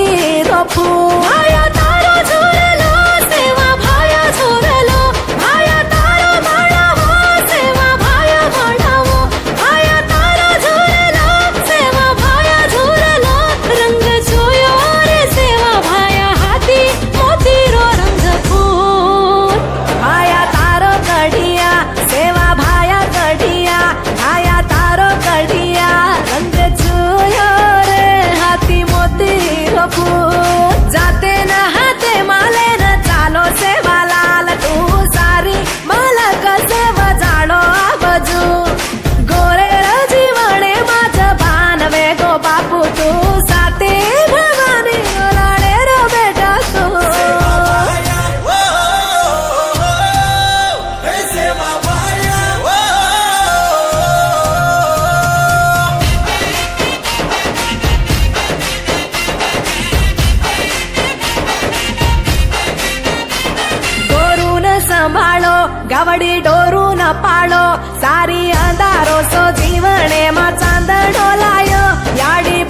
मोती रोपू भाया तारो झुरलो सेवा भाया झुरलो भाया तारो म्हणावो सेवा भाया म्हणावो भाया तारो झुरलो सेवा भाया झुरलो रंग जोयो रे सेवा भाया हाती मोती रो रंग फूल भाया तारो कढिया सेवा भाया कढिया भाया तारो कढिया रंग जोयो रे हाती मोती रो फूल जाते न हाते माले न चालो सेवा लाल तू सारी मालक सेवा जाणो आबजू गोरे जीवणे माझ भान वे गो बापू तू साते भवानी ओलाडे रो बेटा तू संभाळो गावडी डोरू न पाळो सारी अंधारो